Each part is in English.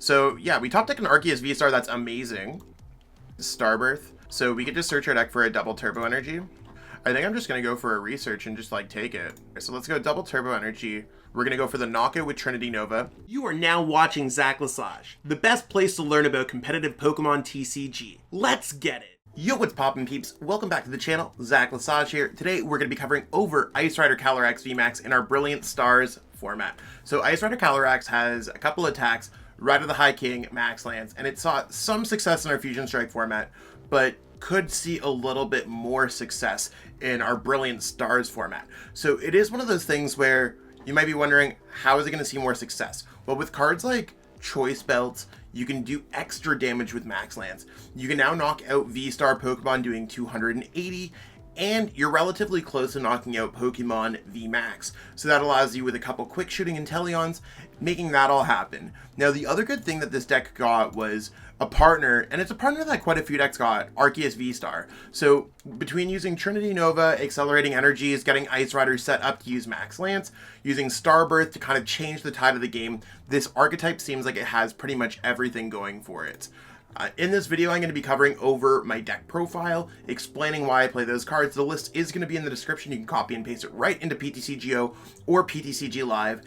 So yeah, we top deck an Arceus V-Star, that's amazing. Starbirth. So we could just search our deck for a double turbo energy. I think I'm just going to go for a research and just like take it. So let's go double turbo energy. We're going to go for the knockout with Trinity Nova. You are now watching Zach Lesage, the best place to learn about competitive Pokemon TCG. Let's get it. Yo, what's poppin' peeps? Welcome back to the channel. Zach Lesage here. Today we're going to be covering over Ice Rider Calyrex VMAX in our Brilliant Stars format. So Ice Rider Calyrex has a couple attacks, Rider the High King, Max Lance, and it saw some success in our Fusion Strike format, but could see a little bit more success in our Brilliant Stars format. So it is one of those things where you might be wondering, how is it going to see more success? Well, with cards like Choice Belt, you can do extra damage with Max Lance. You can now knock out V-Star Pokemon doing 280, and you're relatively close to knocking out Pokemon VMAX. So that allows you with a couple quick shooting Inteleons, making that all happen. Now the other good thing that this deck got was a partner, and it's a partner that quite a few decks got, Arceus V-Star. So between using Trinity Nova, accelerating energies, getting Ice Rider set up to use Max Lance, using Starbirth to kind of change the tide of the game, this archetype seems like it has pretty much everything going for it. In this video, I'm going to be covering over my deck profile, explaining why I play those cards. The list is going to be in the description. You can copy and paste it right into PTCGO or PTCG Live.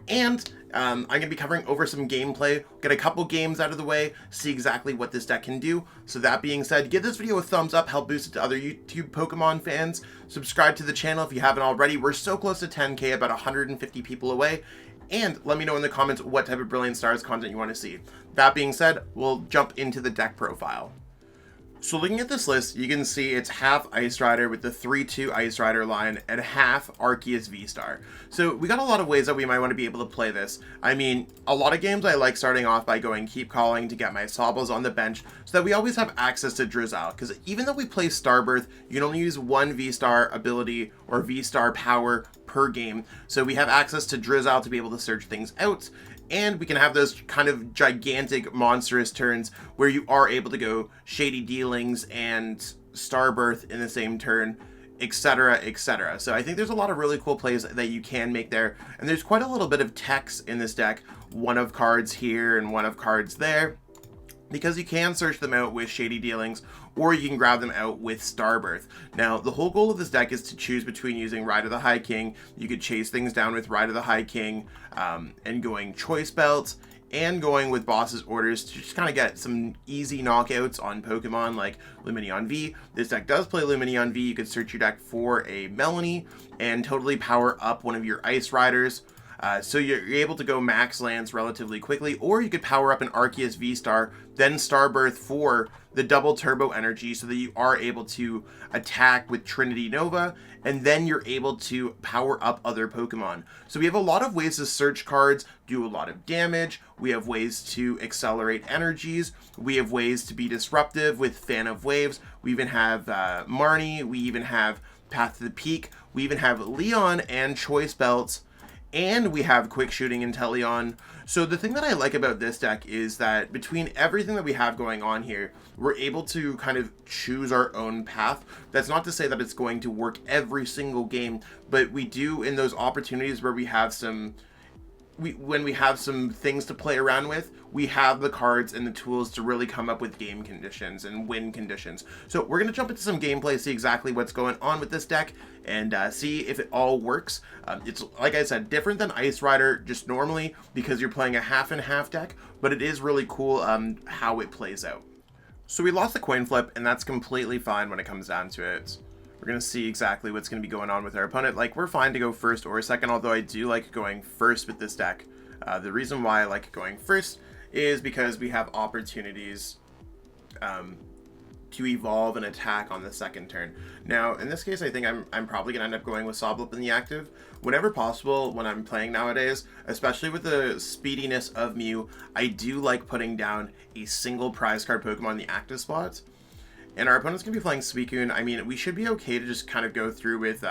And I'm going to be covering over some gameplay, get a couple games out of the way, see exactly what this deck can do. So that being said, give this video a thumbs up, help boost it to other YouTube Pokemon fans. Subscribe to the channel if you haven't already. We're so close to 10K, about 150 people away. And let me know in the comments what type of Brilliant Stars content you want to see. That being said, we'll jump into the deck profile. So looking at this list, you can see it's half Ice Rider with the 3-2 Ice Rider line and half Arceus V-Star. So we got a lot of ways that we might want to be able to play this. I mean, a lot of games I like starting off by going Keep Calling to get my Sobbles on the bench so that we always have access to Drizzile. Because even though we play Starbirth, you can only use one V-Star ability or V-Star power per game. So we have access to Drizzile to be able to search things out. And we can have those kind of gigantic, monstrous turns where you are able to go Shady Dealings and Starbirth in the same turn, etc., etc. So I think there's a lot of really cool plays that you can make there. And there's quite a little bit of text in this deck, one of cards here and one of cards there, because you can search them out with Shady Dealings, or you can grab them out with Starbirth. Now, the whole goal of this deck is to choose between using Rider the High King. You could chase things down with Rider the High King, and going Choice Belt, and going with Boss's Orders to just kind of get some easy knockouts on Pokemon like Lumineon V. This deck does play Lumineon V. You could search your deck for a Melanie and totally power up one of your Ice Riders. So you're able to go Max Lance relatively quickly, or you could power up an Arceus V-Star, then Starbirth for the double turbo energy so that you are able to attack with Trinity Nova, and then you're able to power up other Pokemon. So we have a lot of ways to search cards, do a lot of damage, we have ways to accelerate energies, we have ways to be disruptive with Fan of Waves, we even have Marnie, we even have Path to the Peak, we even have Leon and Choice Belts, and we have quick shooting Inteleon. So the thing that I like about this deck is that between everything that we have going on here, we're able to kind of choose our own path. That's not to say that it's going to work every single game, but we do in those opportunities where we have some when we have some things to play around with, we have the cards and the tools to really come up with game conditions and win conditions. So we're going to jump into some gameplay, see exactly what's going on with this deck, and see if it all works. It's, like I said, different than Ice Rider just normally because you're playing a half and half deck, but it is really cool how it plays out. So we lost the coin flip, and that's completely fine when it comes down to it. We're going to see exactly what's going to be going on with our opponent. Like, we're fine to go first or second, although I do like going first with this deck. The reason why I like going first is because we have opportunities to evolve and attack on the second turn. Now, in this case, I think I'm probably going to end up going with Sobble in the active. Whenever possible, when I'm playing nowadays, especially with the speediness of Mew, I do like putting down a single prize card Pokemon in the active spot. And our opponent's going to be playing Suicune. I mean, we should be okay to just kind of go through with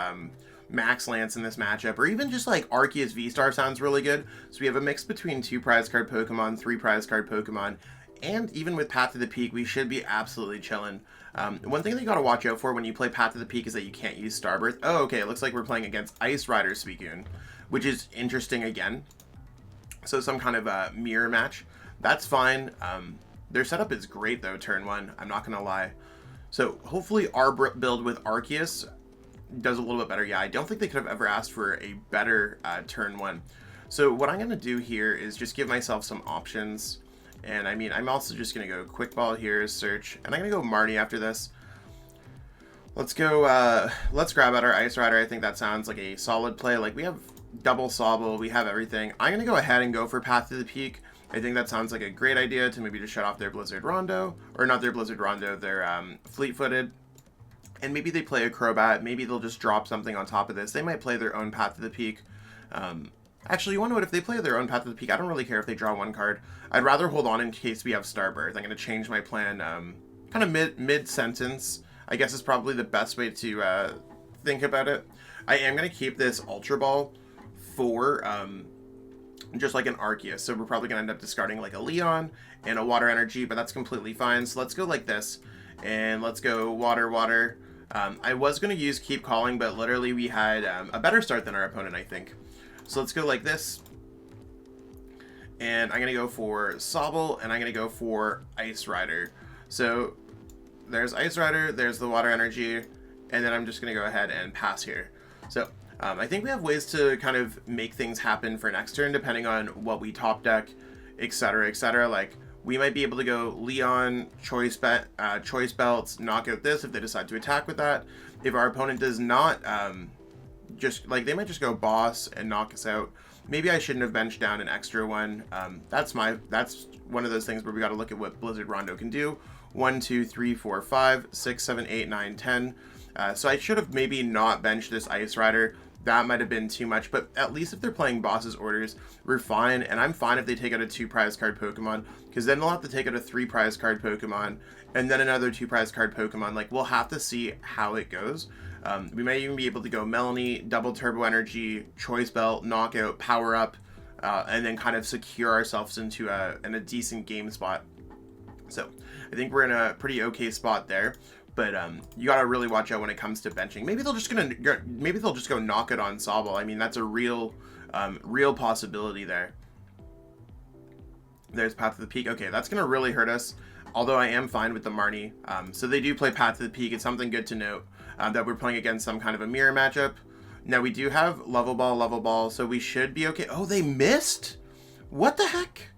Max Lance in this matchup, or even just like Arceus V-Star sounds really good. So we have a mix between 2 prize card Pokemon, 3 prize card Pokemon, and even with Path to the Peak, we should be absolutely chilling. One thing that you got to watch out for when you play Path to the Peak is that you can't use Starbirth. Oh, okay, it looks like we're playing against Ice Rider Suicune, which is interesting again. So some kind of mirror match. That's fine. Their setup is great though, turn 1, I'm not gonna lie. So hopefully our build with Arceus does a little bit better. Yeah, I don't think they could have ever asked for a better turn 1. So what I'm gonna do here is just give myself some options. And I mean, I'm also just gonna go quick ball here, search, and I'm gonna go Marnie after this. Let's go, let's grab out our Ice Rider. I think that sounds like a solid play. Like, we have double Sobble, we have everything. I'm going to go ahead and go for Path to the Peak. I think that sounds like a great idea to maybe just shut off their Blizzard Rondo. Or not their Blizzard Rondo, their Fleet-Footed. And maybe they play a Crobat. Maybe they'll just drop something on top of this. They might play their own Path to the Peak. Actually, you want to know what? If they play their own Path to the Peak, I don't really care if they draw one card. I'd rather hold on in case we have Starbirth. I'm going to change my plan kind of mid-sentence. I guess is probably the best way to think about it. I am going to keep this Ultra Ball for just like an Arceus. So we're probably going to end up discarding like a Leon and a Water Energy, but that's completely fine. So let's go like this, and let's go Water, Water. I was going to use Keep Calling, but literally we had a better start than our opponent, I think. So let's go like this. And I'm going to go for Sobble, and I'm going to go for Ice Rider. So there's Ice Rider, there's the Water Energy, and then I'm just going to go ahead and pass here. So I think we have ways to kind of make things happen for next turn, depending on what we top deck, etc., etc. Like, we might be able to go Leon, Choice Belts, knock out this if they decide to attack with that. If our opponent does not, just, like, they might just go Boss and knock us out. Maybe I shouldn't have benched down an extra one. That's one of those things where we got to look at what Blizzard Rondo can do. 1, 2, 3, 4, 5, 6, 7, 8, 9, 10. So I should have maybe not benched this Ice Rider. That might have been too much, but at least if they're playing Boss's orders, we're fine. And I'm fine if they take out a 2 prize card Pokemon, because then they'll have to take out a 3 prize card Pokemon, and then another 2 prize card Pokemon. Like, we'll have to see how it goes. We might even be able to go Melanie, double Turbo Energy, Choice Belt, Knockout, Power Up, and then kind of secure ourselves into a decent game spot. So I think we're in a pretty okay spot there, but you gotta really watch out when it comes to benching. Maybe they'll just go knock it on Sobble. I mean, that's a real possibility there. There's Path to the Peak. Okay, that's gonna really hurt us. Although I am fine with the Marnie. So they do play Path to the Peak. It's something good to note that we're playing against some kind of a mirror matchup. Now we do have Level Ball, so we should be okay. Oh, they missed? What the heck?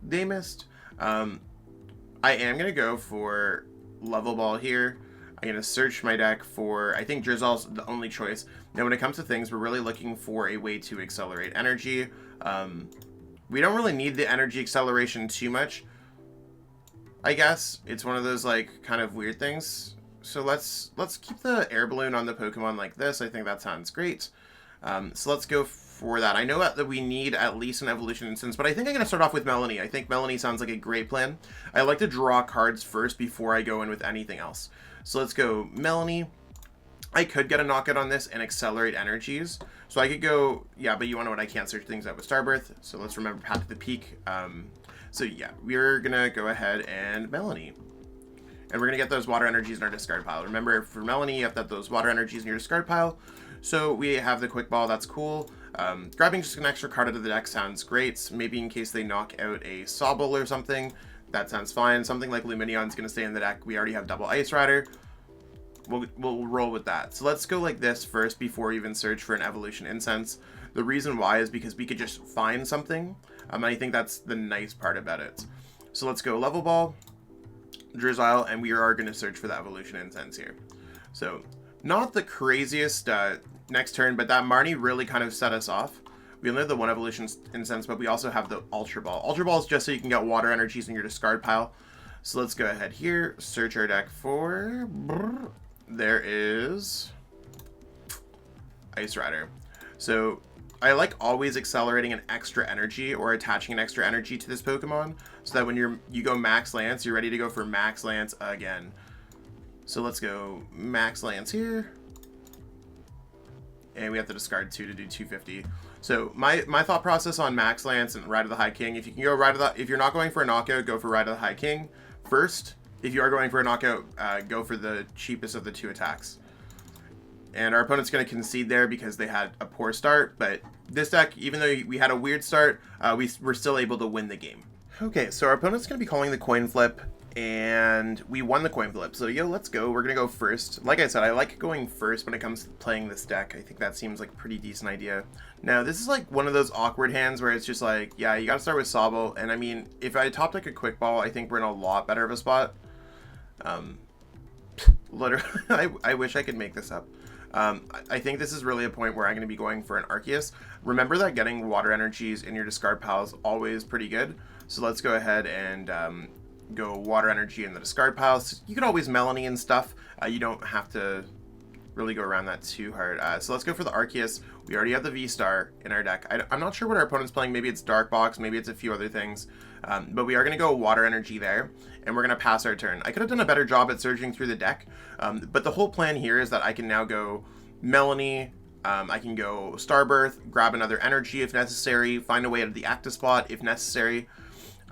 They missed. I am going to go for Level Ball here. I'm going to search my deck for, I think Drizzle's the only choice. Now when it comes to things, we're really looking for a way to accelerate energy. We don't really need the energy acceleration too much, I guess. It's one of those like kind of weird things. So let's keep the air balloon on the Pokemon like this. I think that sounds great. So let's go for that. I know that we need at least an Evolution Incense, but I think I'm going to start off with Melanie. I think Melanie sounds like a great plan. I like to draw cards first before I go in with anything else. So let's go Melanie. I could get a knockout on this and accelerate energies. So I could go, yeah, but you want to know what? I can't search things out with Starbirth. So let's remember Path to the Peak. So yeah, we're going to go ahead and Melanie. And we're going to get those water energies in our discard pile. Remember, for Melanie, you have to have those water energies in your discard pile. So we have the Quick Ball, that's cool. Grabbing just an extra card out of the deck sounds great. Maybe in case they knock out a Sobble or something, that sounds fine. Something like Lumineon is going to stay in the deck. We already have double Ice Rider. We'll roll with that. So let's go like this first before we even search for an Evolution Incense. The reason why is because we could just find something. And I think that's the nice part about it. So let's go Level Ball, Drizzile, and we are going to search for the Evolution Incense here. So not the craziest next turn, but that Marnie really kind of set us off. We only have the one Evolution Incense, but we also have the Ultra Ball. Ultra Ball is just so you can get water energies in your discard pile. So let's go ahead here, search our deck for... There is Ice Rider. So I like always accelerating an extra energy or attaching an extra energy to this Pokemon so that when you go Max Lance, you're ready to go for Max Lance again. So let's go Max Lance here. And we have to discard 2 to do 250. So my thought process on Max Lance and Ride of the High King, if you can go if you're not going for a knockout, go for Ride of the High King first. If you are going for a knockout, go for the cheapest of the 2 attacks. And our opponent's going to concede there because they had a poor start. But this deck, even though we had a weird start, we were still able to win the game. Okay, so our opponent's going to be calling the coin flip, and we won the coin flip. So, let's go. We're going to go first. Like I said, I like going first when it comes to playing this deck. I think that seems like a pretty decent idea. Now, this is like one of those awkward hands where it's just like, yeah, you got to start with Sobble. And I mean, if I top deck a quick ball, I think we're in a lot better of a spot. Literally, I wish I could make this up. I think this is really a point where I'm going to be going for an Arceus. Remember that getting water energies in your discard pile is always pretty good. So let's go ahead and go water energy in the discard piles. You can always Melanie and stuff. You don't have to really go around that too hard. So let's go for the Arceus. We already have the V-Star in our deck. I'm not sure what our opponent's playing. Maybe it's Dark Box. Maybe it's a few other things. But we are going to go water energy there, and we're going to pass our turn. I could have done a better job at surging through the deck, but the whole plan here is that I can now go Melanie. I can go Starbirth, grab another energy if necessary, find a way out of the active spot if necessary.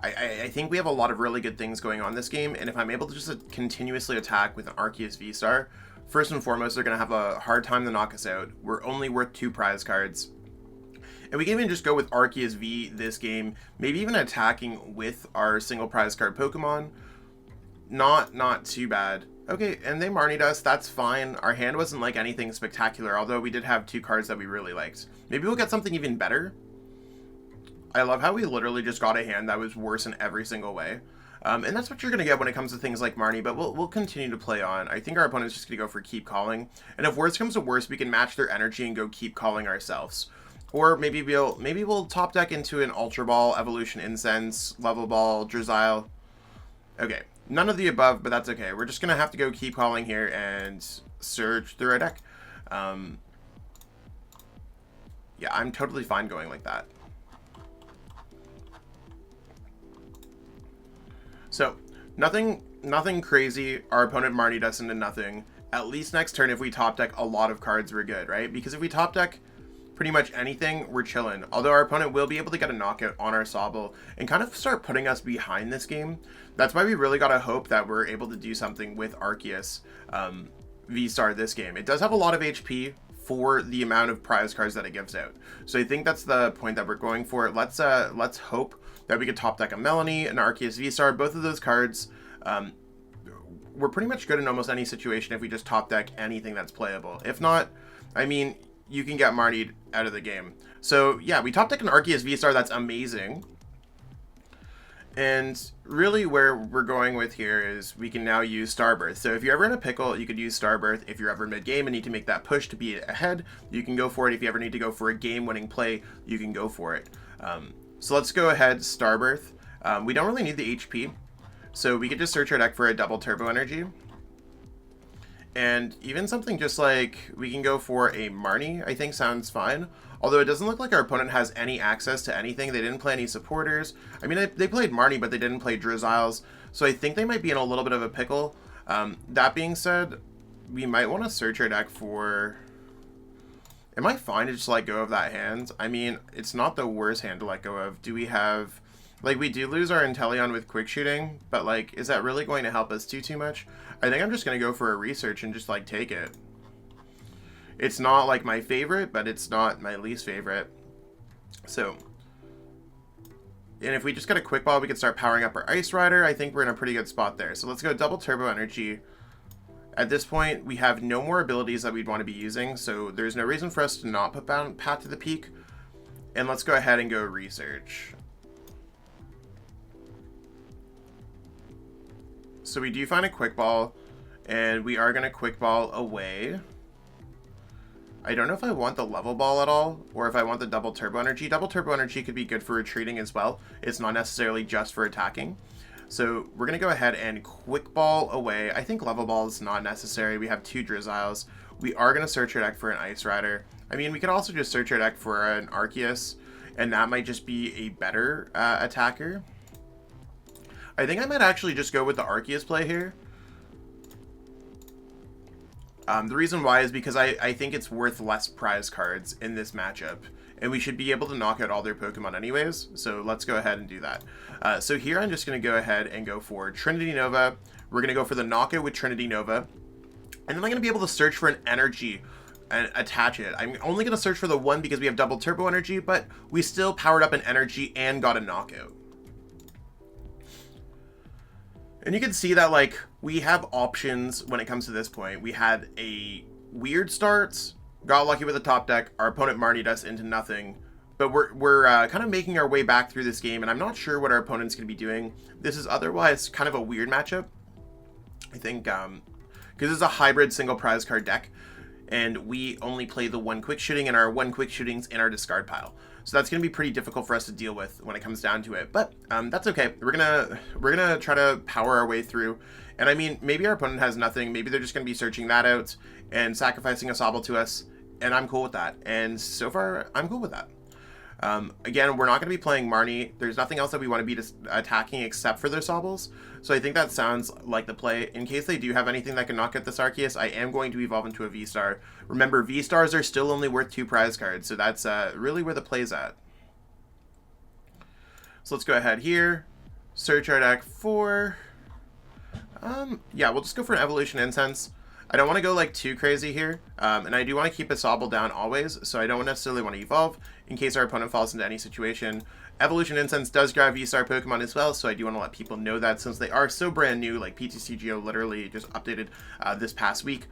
I think we have a lot of really good things going on this game, and if I'm able to just continuously attack with an Arceus V-Star, first and foremost, they're going to have a hard time to knock us out. We're only worth 2 prize cards. And we can even just go with Arceus V this game, maybe even attacking with our single prize card Pokemon. Not too bad. Okay, and they Marnied us, that's fine. Our hand wasn't like anything spectacular, although we did have 2 cards that we really liked. Maybe we'll get something even better. I love how we literally just got a hand that was worse in every single way. And that's what you're going to get when it comes to things like Marnie, but we'll continue to play on. I think our opponent's just going to go for keep calling. And if worse comes to worse, we can match their energy and go keep calling ourselves. Or maybe we'll top deck into an Ultra Ball, Evolution Incense, Level Ball, Drizzile. Okay, none of the above, but that's okay. We're just going to have to go keep calling here and search through our deck. Yeah, I'm totally fine going like that. So, nothing crazy. Our opponent Marnied us into nothing. At least next turn, if we top deck a lot of cards, we're good, right? Because if we top deck pretty much anything, we're chilling. Although our opponent will be able to get a knockout on our Sobble and kind of start putting us behind this game. That's why we really gotta hope that we're able to do something with Arceus V-Star this game. It does have a lot of HP for the amount of prize cards that it gives out. So I think that's the point that we're going for. Let's hope that we could top deck a Melanie, an Arceus V-Star. Both of those cards, we're pretty much good in almost any situation if we just top deck anything that's playable. If not, I mean, you can get Marnied out of the game. So yeah, we top deck an Arceus V-Star, that's amazing. And really where we're going with here is we can now use Starbirth. So if you're ever in a pickle, you could use Starbirth. If you're ever mid-game and need to make that push to be ahead, you can go for it. If you ever need to go for a game-winning play, you can go for it. So let's go ahead, Starbirth. We don't really need the HP, so we could just search our deck for a double turbo energy. And even something just like, we can go for a Marnie, I think sounds fine. Although it doesn't look like our opponent has any access to anything. They didn't play any supporters. I mean, they played Marnie, but they didn't play Drizziles. So I think they might be in a little bit of a pickle. That being said, we might want to search our deck for... Am I fine to just let go of that hand? I mean, it's not the worst hand to let go of. Do we have... Like, we do lose our Inteleon with quick shooting, but, like, is that really going to help us too much? I think I'm just going to go for a research and just, like, take it. It's not, like, my favorite, but it's not my least favorite. So, and if we just get a quick ball, we can start powering up our Ice Rider. I think we're in a pretty good spot there. So let's go double turbo energy. At this point, we have no more abilities that we'd want to be using, so there's no reason for us to not put Path to the Peak. And let's go ahead and go research. So we do find a quick ball, and we are going to quick ball away. I don't know if I want the level ball at all, or if I want the double turbo energy. Double turbo energy could be good for retreating as well. It's not necessarily just for attacking. So we're going to go ahead and quick ball away. I think level ball is not necessary. We have 2 Drizziles. We are going to search our deck for an Ice Rider. I mean, we could also just search our deck for an Arceus, and that might just be a better attacker. I think I might actually just go with the Arceus play here. The reason why is because I think it's worth less prize cards in this matchup, and we should be able to knock out all their Pokemon anyways, so let's go ahead and do that. So here I'm just going to go ahead and go for Trinity Nova. We're going to go for the knockout with Trinity Nova, and then I'm going to be able to search for an energy and attach it. I'm only going to search for the 1 because we have double turbo energy, but we still powered up an energy and got a knockout. And you can see that, like, we have options when it comes to this point. We had a weird start, got lucky with the top deck, our opponent Marnied us into nothing, but we're kind of making our way back through this game, and I'm not sure what our opponent's going to be doing. This is otherwise kind of a weird matchup, I think, because it's a hybrid single prize card deck, and we only play the one quick shooting, and our one quick shooting's in our discard pile. So that's going to be pretty difficult for us to deal with when it comes down to it, but that's okay. We're gonna try to power our way through. And I mean, maybe our opponent has nothing. Maybe they're just going to be searching that out and sacrificing a Sobble to us, and I'm cool with that. And so far, I'm cool with that. Again, we're not going to be playing Marnie. There's nothing else that we want to be attacking except for their Sobbles. So I think that sounds like the play. In case they do have anything that can knock out this Arceus, I am going to evolve into a V-Star. Remember, V-Stars are still only worth 2 prize cards, so that's really where the play's at. So let's go ahead here, search our deck for... yeah, we'll just go for an Evolution Incense. I don't want to go like too crazy here, and I do want to keep a Sobble down always, so I don't necessarily want to evolve in case our opponent falls into any situation. Evolution Incense does grab V-Star Pokemon as well, so I do want to let people know that since they are so brand new, like PTCGO literally just updated this past week.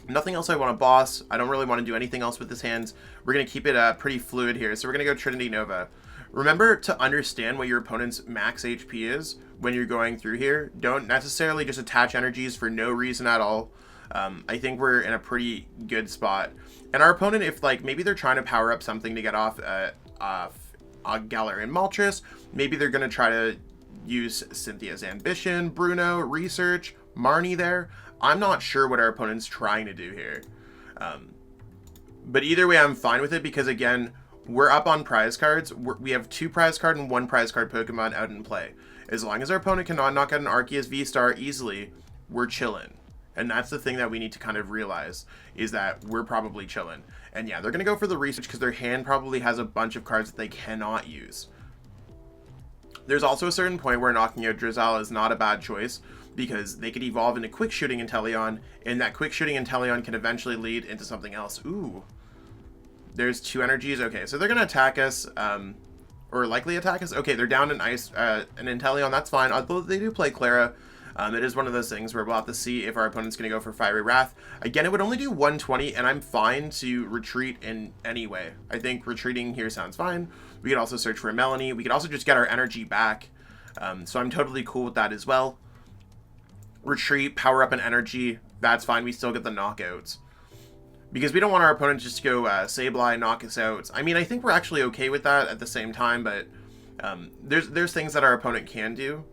Nothing else I want to boss. I don't really want to do anything else with this hand. We're going to keep it pretty fluid here, so we're going to go Trinity Nova. Remember to understand what your opponent's max HP is when you're going through here. Don't necessarily just attach energies for no reason at all. I think we're in a pretty good spot. And our opponent, if like maybe they're trying to power up something to get off Galar and Moltres, maybe they're going to try to use Cynthia's Ambition, Bruno, Research, Marnie there. I'm not sure what our opponent's trying to do here. But either way, I'm fine with it because, again, we're up on prize cards. We have 2 prize card and 1 prize card Pokemon out in play. As long as our opponent cannot knock out an Arceus V-Star easily, we're chilling. And that's the thing that we need to kind of realize, is that we're probably chilling. And yeah, they're going to go for the Research because their hand probably has a bunch of cards that they cannot use. There's also a certain point where knocking out Drizzile is not a bad choice, because they could evolve into Quick Shooting Inteleon, and that Quick Shooting Inteleon can eventually lead into something else. Ooh. There's 2 energies. Okay, so they're going to attack us, or likely attack us. Okay, they're down an Ice, an Inteleon. That's fine, although they do play Clara. It is one of those things where we'll have to see if our opponent's going to go for Fiery Wrath. Again, it would only do 120, and I'm fine to retreat in any way. I think retreating here sounds fine. We could also search for a Melanie. We could also just get our energy back. So I'm totally cool with that as well. Retreat, power up an energy, that's fine. We still get the knockouts. Because we don't want our opponent just to go Sableye, knock us out. I mean, I think we're actually okay with that at the same time, but there's things that our opponent can do.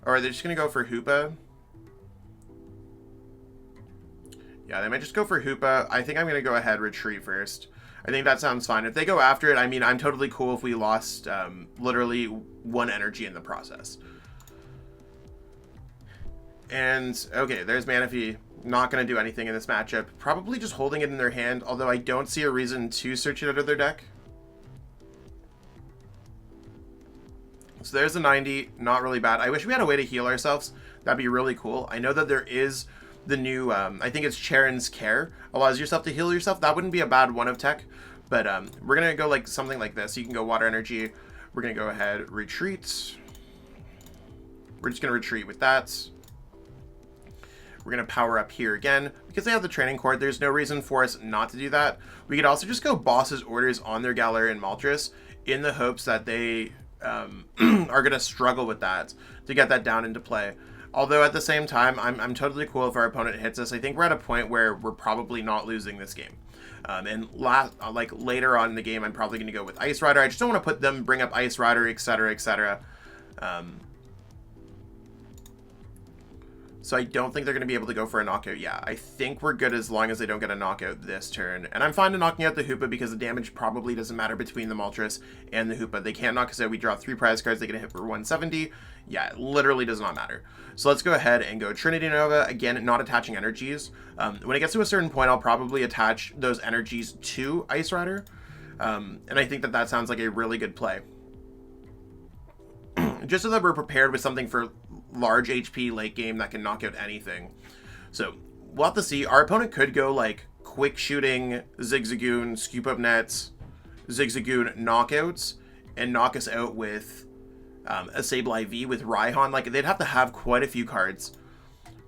Or are they just going to go for Hoopa? Yeah, they might just go for Hoopa. I think I'm going to go ahead retreat first. I think that sounds fine. If they go after it, I mean, I'm totally cool if we lost literally 1 energy in the process. And, okay, there's Manaphy. Not going to do anything in this matchup. Probably just holding it in their hand, although I don't see a reason to search it out of their deck. So there's a 90, not really bad. I wish we had a way to heal ourselves. That'd be really cool. I know that there is the new, I think it's Charon's Care. Allows yourself to heal yourself. That wouldn't be a bad one of tech. But we're going to go like something like this. You can go Water Energy. We're going to go ahead, retreat. We're just going to retreat with that. We're going to power up here again. Because they have the Training Court, there's no reason for us not to do that. We could also just go Boss's Orders on their Galar and Moltres in the hopes that they... are going to struggle with that to get that down into play. Although at the same time, I'm totally cool if our opponent hits us. I think we're at a point where we're probably not losing this game. And like later on in the game, I'm probably going to go with Ice Rider. I just don't want to put them, bring up Ice Rider, etc., etc. So I don't think they're going to be able to go for a knockout. Yeah, I think we're good as long as they don't get a knockout this turn. And I'm fine to knocking out the Hoopa because the damage probably doesn't matter between the Moltres and the Hoopa. They can't knock us out. We draw 3 prize cards. They get a hit for 170. Yeah, it literally does not matter. So let's go ahead and go Trinity Nova. Again, not attaching energies. When it gets to a certain point, I'll probably attach those energies to Ice Rider. And I think that that sounds like a really good play. Just so that we're prepared with something for large HP late game that can knock out anything. So we'll have to see. Our opponent could go like Quick Shooting, Zigzagoon, Scoop Up Nets, Zigzagoon knockouts, and knock us out with a Sobble IV with Raihan. Like, they'd have to have quite a few cards.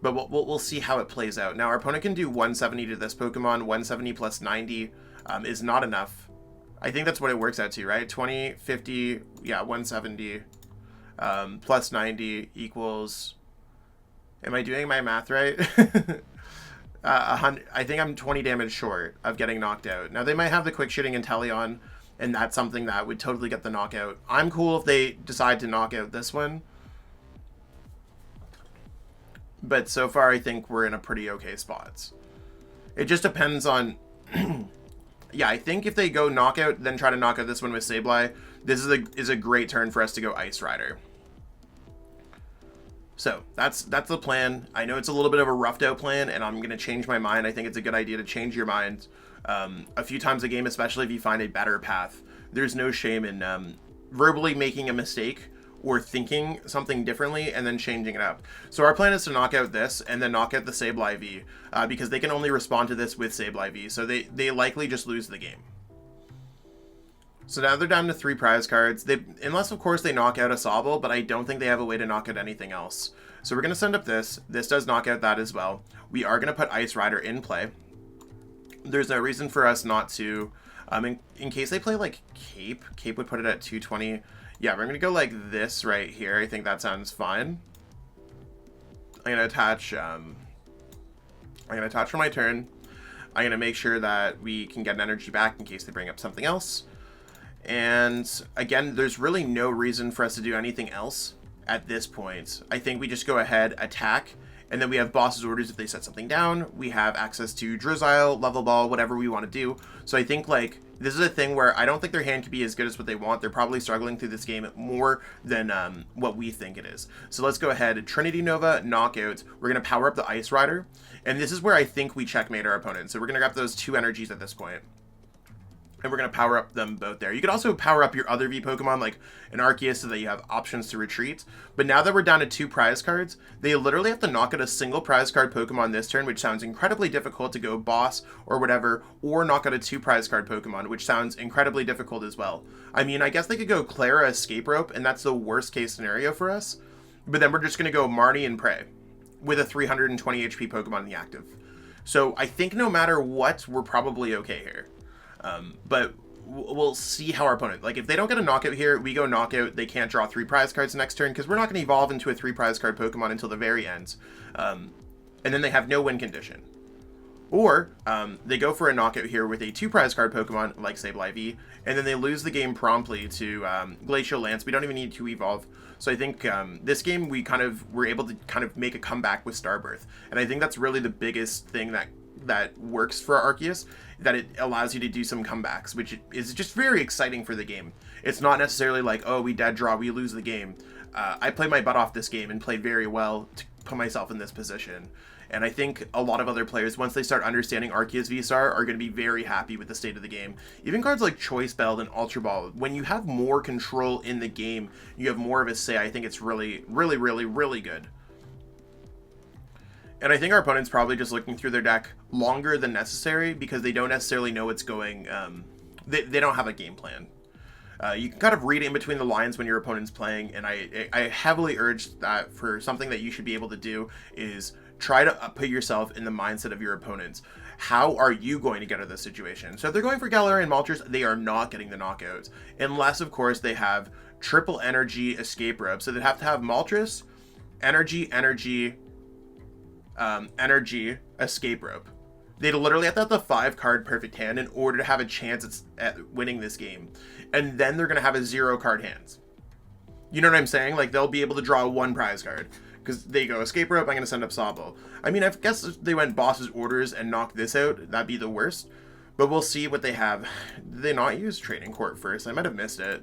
But we'll see how it plays out. Now, our opponent can do 170 to this Pokemon. 170 plus 90 is not enough. I think that's what it works out to, right? 20, 50, yeah, 170 plus 90 equals... Am I doing my math right? 100, I think I'm 20 damage short of getting knocked out. Now, they might have the quick shooting Inteleon, and that's something that would totally get the knockout. I'm cool if they decide to knock out this one. But so far, I think we're in a pretty okay spot. It just depends on... Yeah, I think if they go knockout, then try to knock out this one with Sableye, this is a great turn for us to go Ice Rider. So, that's the plan. I know it's a little bit of a roughed out plan, and I'm going to change my mind. I think it's a good idea to change your mind a few times a game, especially if you find a better path. There's no shame in verbally making a mistake or thinking something differently and then changing it up. So our plan is to knock out this and then knock out the Sobble IV because they can only respond to this with Sobble IV. So they likely just lose the game. So now they're down to 3 prize cards. Unless, of course, they knock out a Sobble, but I don't think they have a way to knock out anything else. So we're going to send up this. This does knock out that as well. We are going to put Ice Rider in play. There's no reason for us not to... in case they play, like, Cape would put it at 220. Yeah, we're going to go like this right here. I think that sounds fine. I'm going to attach... I'm going to attach for my turn. I'm going to make sure that we can get an energy back in case they bring up something else. And again, there's really no reason for us to do anything else at this point. I think we just go ahead, attack, and then we have boss's orders if they set something down. We have access to Drizzile, Level Ball, whatever we want to do. So I think, like, this is a thing where I don't think their hand can be as good as what they want. They're probably struggling through this game more than what we think it is. So let's go ahead. Trinity Nova, knockout. We're going to power up the Ice Rider. And this is where I think we checkmate our opponent. So we're going to grab those 2 energies at this point. And we're going to power up them both there. You could also power up your other V Pokemon, like an Arceus, so that you have options to retreat. But now that we're down to 2 prize cards, they literally have to knock out a single prize card Pokemon this turn, which sounds incredibly difficult to go boss or whatever, or knock out a 2 prize card Pokemon, which sounds incredibly difficult as well. I mean, I guess they could go Clara Escape Rope, and that's the worst case scenario for us. But then we're just going to go Marnie and Prey with a 320 HP Pokemon in the active. So I think no matter what, we're probably okay here. But we'll see how our opponent... Like, if they don't get a knockout here, we go knockout. They can't draw 3 prize cards next turn, because we're not going to evolve into a 3 prize card Pokemon until the very end. And then they have no win condition. Or, they go for a knockout here with a 2 prize card Pokemon, like Sobble IV, and then they lose the game promptly to Glacial Lance. We don't even need to evolve. So I think this game, we were able to kind of make a comeback with Starbirth. And I think that's really the biggest thing that works for Arceus, that it allows you to do some comebacks, which is just very exciting for the game. It's not necessarily like, oh, we dead draw, we lose the game. I played my butt off this game and played very well to put myself in this position. And I think a lot of other players, once they start understanding Arceus V-Star, are going to be very happy with the state of the game. Even cards like Choice Belt and Ultra Ball, when you have more control in the game, you have more of a say. I think it's really, really, really, really good. And I think our opponent's probably just looking through their deck longer than necessary because they don't necessarily know what's going... They don't have a game plan. You can kind of read in between the lines when your opponent's playing, and I heavily urge that for something that you should be able to do is try to put yourself in the mindset of your opponents. How are you going to get out of this situation? So if they're going for Galarian Moltres, they are not getting the knockouts. Unless, of course, they have triple energy escape rope. So they'd have to have Moltres, energy, escape rope. They'd literally have to have the 5-card perfect hand in order to have a chance at winning this game. And then they're going to have a 0-card hands. You know what I'm saying? Like, they'll be able to draw 1 prize card. Because they go escape rope, I'm going to send up Sobble. I mean, I guess if they went boss's orders and knocked this out, that'd be the worst. But we'll see what they have. Did they not use Training Court first? I might have missed it.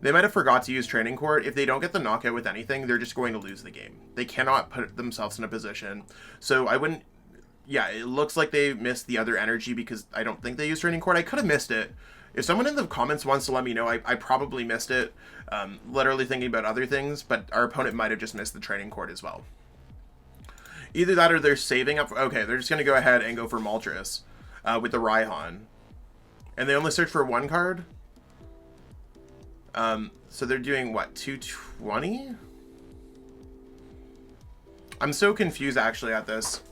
They might have forgot to use Training Court. If they don't get the knockout with anything, they're just going to lose the game. They cannot put themselves in a position. So I wouldn't... Yeah, it looks like they missed the other energy because I don't think they used Training Court. I could have missed it. If someone in the comments wants to let me know, I probably missed it. Literally thinking about other things, but our opponent might have just missed the Training Court as well. Either that or they're saving up... Okay, they're just going to go ahead and go for Moltres with the Raihan. And they only search for 1 card? So they're doing what, 220? I'm so confused actually at this.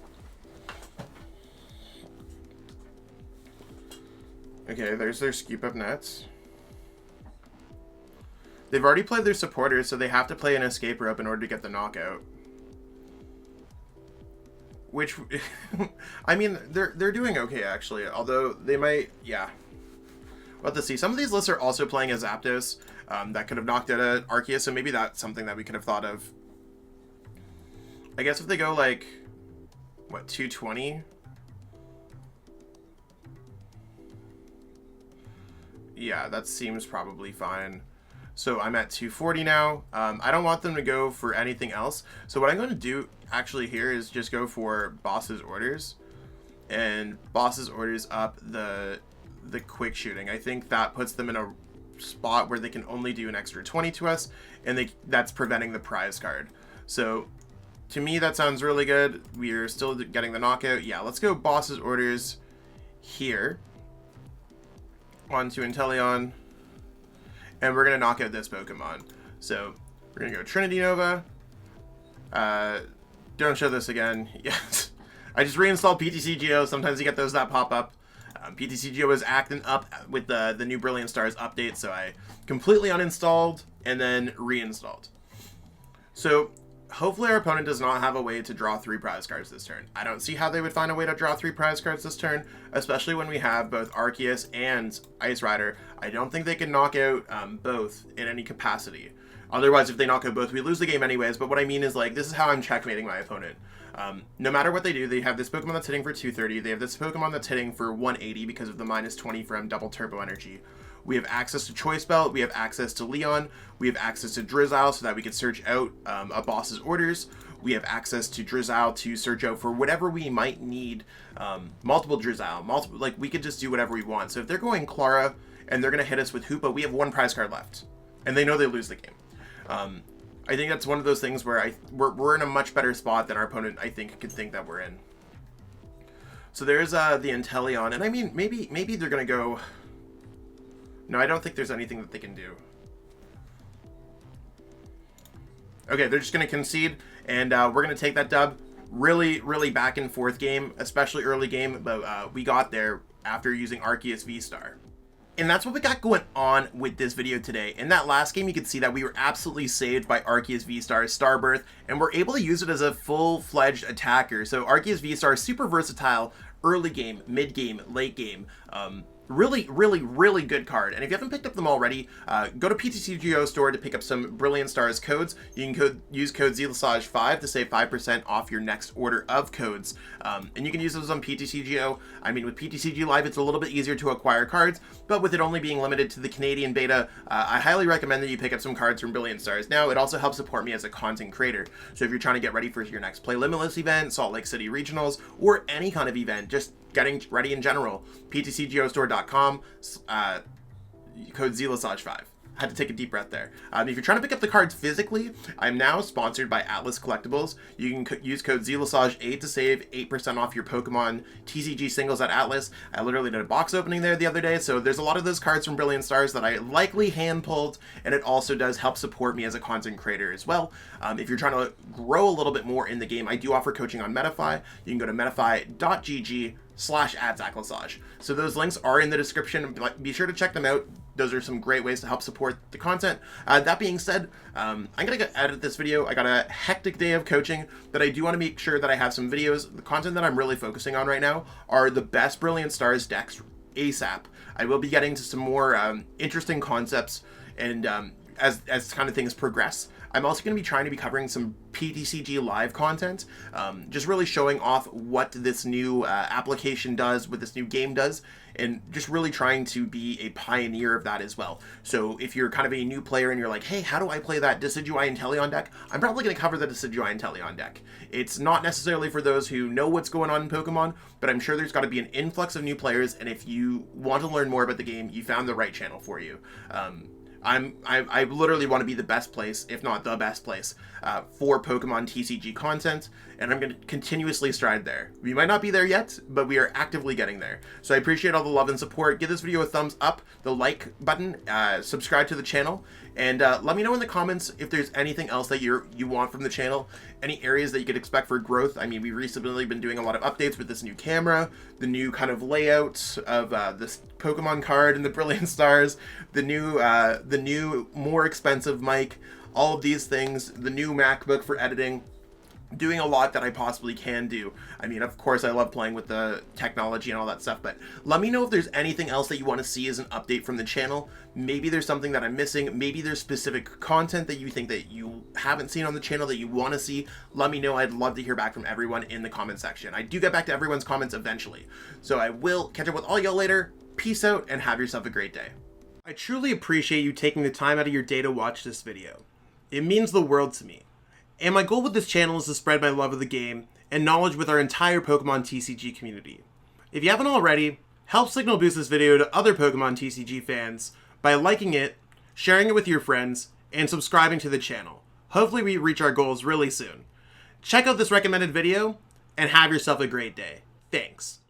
Okay, there's their Scoop Up Nets. They've already played their supporters, so they have to play an escape rope in order to get the knockout. Which, I mean, they're doing okay actually. Although they might, yeah. We'll have to see. Some of these lists are also playing as Zapdos. That could have knocked out an Arceus, so maybe that's something that we could have thought of. I guess if they go like, what, 220? Yeah, that seems probably fine. So I'm at 240 now. I don't want them to go for anything else. So what I'm going to do actually here is just go for Boss's Orders. And Boss's Orders up the quick shooting. I think that puts them in a spot where they can only do an extra 20 to us. And that's preventing the prize card. So to me, that sounds really good. We're still getting the knockout. Yeah, let's go Boss's Orders here. Onto Inteleon. And we're going to knock out this Pokemon. So we're going to go Trinity Nova. Don't show this again. Yes. I just reinstalled PTCGO. Sometimes you get those that pop up. PTCGO is acting up with the new Brilliant Stars update. So I completely uninstalled and then reinstalled. So hopefully our opponent does not have a way to draw 3 prize cards this turn. I don't see how they would find a way to draw 3 prize cards this turn, especially when we have both Arceus and Ice Rider. I don't think they can knock out both in any capacity. Otherwise, if they knock out both, we lose the game anyways. But what I mean is, like, this is how I'm checkmating my opponent. No matter what they do, they have this Pokemon that's hitting for 230. They have this Pokemon that's hitting for 180 because of the -20 from Double Turbo Energy. We have access to Choice Belt, we have access to Leon, we have access to Drizzile so that we can search out a Boss's Orders. We have access to Drizzile to search out for whatever we might need. Multiple Drizzile, like we could just do whatever we want. So if they're going Clara and they're going to hit us with Hoopa, we have 1 prize card left. And they know they lose the game. I think that's one of those things where we're in a much better spot than our opponent, I think, could think that we're in. So there's the Inteleon, and I mean, maybe they're going to go... No, I don't think there's anything that they can do. Okay, they're just going to concede, and we're going to take that dub. Really, really back and forth game, especially early game, but we got there after using Arceus V-Star. And that's what we got going on with this video today. In that last game, you could see that we were absolutely saved by Arceus V-Star's Starbirth, and we're able to use it as a full-fledged attacker. So Arceus V-Star is super versatile, early game, mid game, late game. Really, really, really good card. And if you haven't picked up them already, go to PTCGO store to pick up some Brilliant Stars codes. You can use code ZLSH5 to save 5% off your next order of codes. And you can use those on PTCGO. I mean, with PTCG Live, it's a little bit easier to acquire cards, but with it only being limited to the Canadian beta, I highly recommend that you pick up some cards from Brilliant Stars. Now, it also helps support me as a content creator. So if you're trying to get ready for your next Play Limitless event, Salt Lake City Regionals, or any kind of event, just getting ready in general, PTCGOstore.com, code ZLSH5. Had to take a deep breath there. If you're trying to pick up the cards physically, I'm now sponsored by Atlas Collectibles. You can use code ZLSH8 to save 8% off your Pokemon TCG singles at Atlas. I literally did a box opening there the other day, so there's a lot of those cards from Brilliant Stars that I likely hand-pulled, and it also does help support me as a content creator as well. If you're trying to grow a little bit more in the game, I do offer coaching on Metafy. You can go to metafy.gg/@ZachLesage. So those links are in the description. Be sure to check them out. Those are some great ways to help support the content. That being said, I'm going to edit this video. I got a hectic day of coaching, but I do want to make sure that I have some videos. The content that I'm really focusing on right now are the best Brilliant Stars decks ASAP. I will be getting to some more interesting concepts and as kind of things progress. I'm also going to be trying to be covering some PTCG Live content, just really showing off what this new application does, what this new game does, and just really trying to be a pioneer of that as well. So if you're kind of a new player and you're like, hey, how do I play that Decidueye Inteleon deck? I'm probably going to cover the Decidueye Inteleon deck. It's not necessarily for those who know what's going on in Pokemon, but I'm sure there's got to be an influx of new players, and if you want to learn more about the game, you found the right channel for you. I literally want to be the best place, if not the best place, for Pokemon TCG content, and I'm going to continuously strive there. We might not be there yet, but we are actively getting there. So I appreciate all the love and support. Give this video a thumbs up, the like button, subscribe to the channel, and let me know in the comments if there's anything else that you want from the channel, any areas that you could expect for growth. I mean, we've recently been doing a lot of updates with this new camera, the new kind of layout of this Pokemon card and the Brilliant Stars, the new more expensive mic, all of these things, the new MacBook for editing, doing a lot that I possibly can do. I mean, of course, I love playing with the technology and all that stuff, but let me know if there's anything else that you want to see as an update from the channel. Maybe there's something that I'm missing. Maybe there's specific content that you think that you haven't seen on the channel that you want to see. Let me know. I'd love to hear back from everyone in the comment section. I do get back to everyone's comments eventually. So I will catch up with all y'all later. Peace out and have yourself a great day. I truly appreciate you taking the time out of your day to watch this video. It means the world to me. And my goal with this channel is to spread my love of the game and knowledge with our entire Pokemon TCG community. If you haven't already, help signal boost this video to other Pokemon TCG fans by liking it, sharing it with your friends, and subscribing to the channel. Hopefully we reach our goals really soon. Check out this recommended video and have yourself a great day. Thanks.